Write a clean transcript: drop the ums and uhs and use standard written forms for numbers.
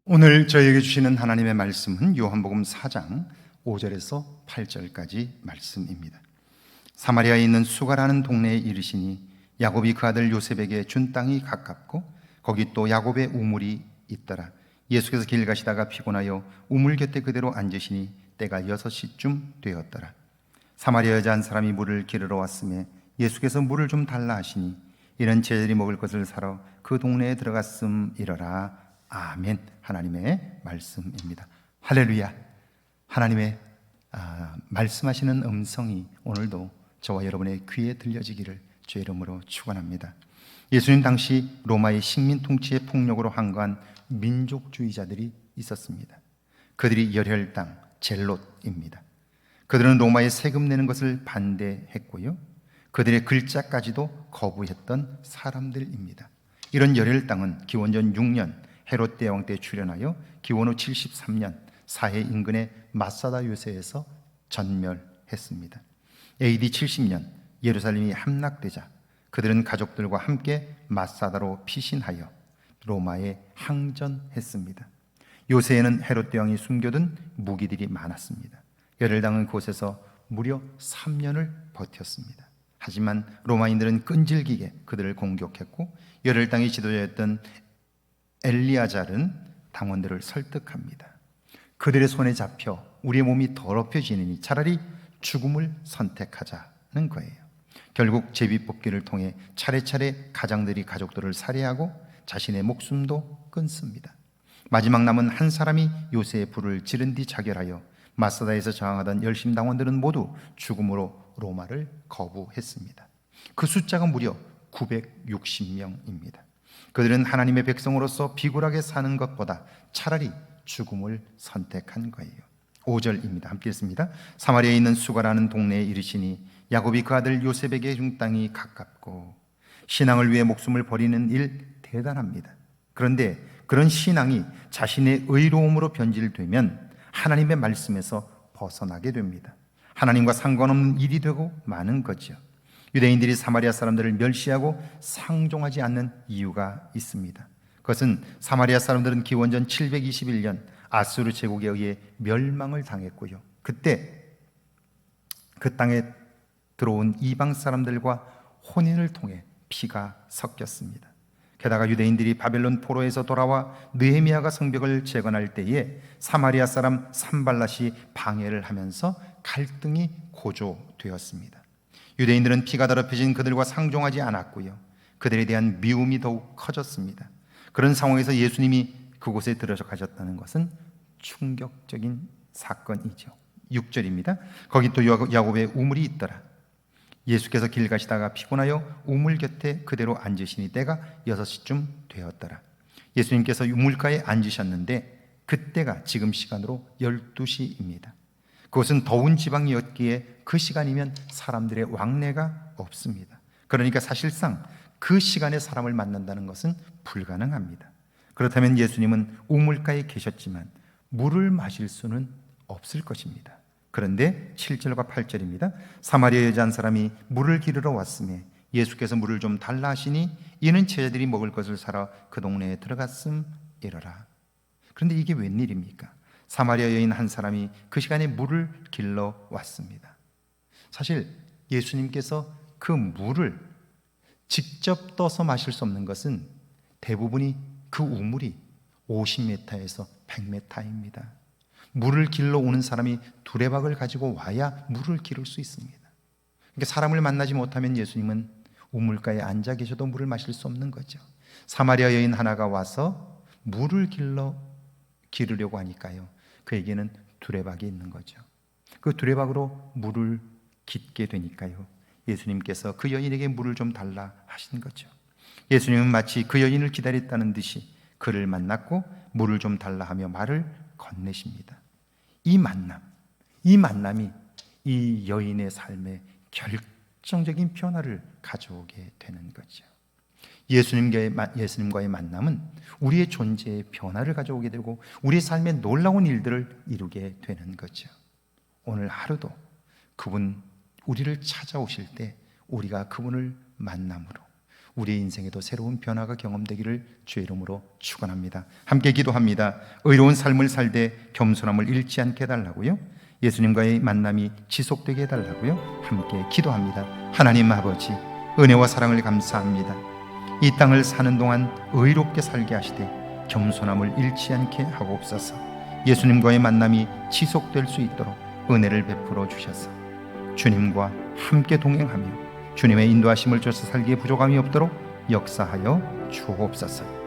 오늘 저희에게 주시는 하나님의 말씀은 요한복음 4장 5절에서 8절까지 말씀입니다. 사마리아에 있는 수가라는 동네에 이르시니 야곱이 그 아들 요셉에게 준 땅이 가깝고 거기 또 야곱의 우물이 있더라. 예수께서 길 가시다가 피곤하여 우물 곁에 그대로 앉으시니 때가 6시쯤 되었더라. 사마리아 여자 한 사람이 물을 기르러 왔음에 예수께서 물을 좀 달라 하시니 이런 제자들이 먹을 것을 사러 그 동네에 들어갔음이러라. 아멘. 하나님의 말씀입니다. 할렐루야. 하나님의 말씀하시는 음성이 오늘도 저와 여러분의 귀에 들려지기를 주의 이름으로 축원합니다. 예수님 당시 로마의 식민 통치의 폭력으로 항거한 민족주의자들이 있었습니다. 그들이 열혈당 젤롯입니다. 그들은 로마에 세금 내는 것을 반대했고요, 그들의 글자까지도 거부했던 사람들입니다. 이런 열혈당은 기원전 6년 헤롯 대왕 때 출현하여 기원 후 73년 사해 인근의 마사다 요새에서 전멸했습니다. AD 70년 예루살렘이 함락되자 그들은 가족들과 함께 마사다로 피신하여 로마에 항전했습니다. 요새에는 헤롯 대왕이 숨겨둔 무기들이 많았습니다. 열혈당은 곳에서 무려 3년을 버텼습니다. 하지만 로마인들은 끈질기게 그들을 공격했고 열혈당의 지도자였던 엘리아잘은 당원들을 설득합니다. 그들의 손에 잡혀 우리의 몸이 더럽혀지느니 차라리 죽음을 선택하자는 거예요. 결국 제비뽑기를 통해 차례차례 가장들이 가족들을 살해하고 자신의 목숨도 끊습니다. 마지막 남은 한 사람이 요새의 불을 지른 뒤 자결하여 마사다에서 저항하던 열심 당원들은 모두 죽음으로 로마를 거부했습니다. 그 숫자가 무려 960명입니다. 그들은 하나님의 백성으로서 비굴하게 사는 것보다 차라리 죽음을 선택한 거예요. 5절입니다. 함께 읽습니다. 사마리아에 있는 수가라는 동네에 이르시니 야곱이 그 아들 요셉에게 준 땅이 가깝고. 신앙을 위해 목숨을 버리는 일 대단합니다. 그런데 그런 신앙이 자신의 의로움으로 변질되면 하나님의 말씀에서 벗어나게 됩니다. 하나님과 상관없는 일이 되고 마는 거죠. 유대인들이 사마리아 사람들을 멸시하고 상종하지 않는 이유가 있습니다. 그것은 사마리아 사람들은 기원전 721년 아수르 제국에 의해 멸망을 당했고요, 그때 그 땅에 들어온 이방 사람들과 혼인을 통해 피가 섞였습니다. 게다가 유대인들이 바벨론 포로에서 돌아와 느헤미야가 성벽을 재건할 때에 사마리아 사람 산발랏이 방해를 하면서 갈등이 고조되었습니다. 유대인들은 피가 더럽혀진 그들과 상종하지 않았고요, 그들에 대한 미움이 더욱 커졌습니다. 그런 상황에서 예수님이 그곳에 들어가셨다는 것은 충격적인 사건이죠. 6절입니다. 거기 또 야곱의 우물이 있더라. 예수께서 길 가시다가 피곤하여 우물 곁에 그대로 앉으시니 때가 6시쯤 되었더라. 예수님께서 우물가에 앉으셨는데 그때가 지금 시간으로 12시입니다. 그것은 더운 지방이었기에 그 시간이면 사람들의 왕래가 없습니다. 그러니까 사실상 그 시간에 사람을 만난다는 것은 불가능합니다. 그렇다면 예수님은 우물가에 계셨지만 물을 마실 수는 없을 것입니다. 그런데 7절과 8절입니다. 사마리아 여자 한 사람이 물을 기르러 왔음에 예수께서 물을 좀 달라 하시니 이는 제자들이 먹을 것을 사러 그 동네에 들어갔음이러라. 그런데 이게 웬일입니까? 사마리아 여인 한 사람이 그 시간에 물을 길러 왔습니다. 사실 예수님께서 그 물을 직접 떠서 마실 수 없는 것은 대부분이 그 우물이 50m에서 100m입니다. 물을 길러 오는 사람이 두레박을 가지고 와야 물을 기를 수 있습니다. 그러니까 사람을 만나지 못하면 예수님은 우물가에 앉아 계셔도 물을 마실 수 없는 거죠. 사마리아 여인 하나가 와서 물을 기르려고 하니까요, 그에게는 두레박이 있는 거죠. 그 두레박으로 물을 깃게 되니까요, 예수님께서 그 여인에게 물을 좀 달라 하신 거죠. 예수님은 마치 그 여인을 기다렸다는 듯이 그를 만났고 물을 좀 달라 하며 말을 건네십니다. 이 만남이 이 여인의 삶에 결정적인 변화를 가져오게 되는 거죠. 예수님과의 만남은 우리의 존재에 변화를 가져오게 되고 우리의 삶에 놀라운 일들을 이루게 되는 거죠. 오늘 하루도 그분 우리를 찾아오실 때 우리가 그분을 만남으로 우리의 인생에도 새로운 변화가 경험되기를 주의 이름으로 축원합니다. 함께 기도합니다. 의로운 삶을 살되 겸손함을 잃지 않게 해달라고요. 예수님과의 만남이 지속되게 해달라고요. 함께 기도합니다. 하나님 아버지, 은혜와 사랑을 감사합니다. 이 땅을 사는 동안 의롭게 살게 하시되 겸손함을 잃지 않게 하옵소서. 예수님과의 만남이 지속될 수 있도록 은혜를 베풀어 주셔서 주님과 함께 동행하며 주님의 인도하심을 쫓아 살기에 부족함이 없도록 역사하여 주옵소서.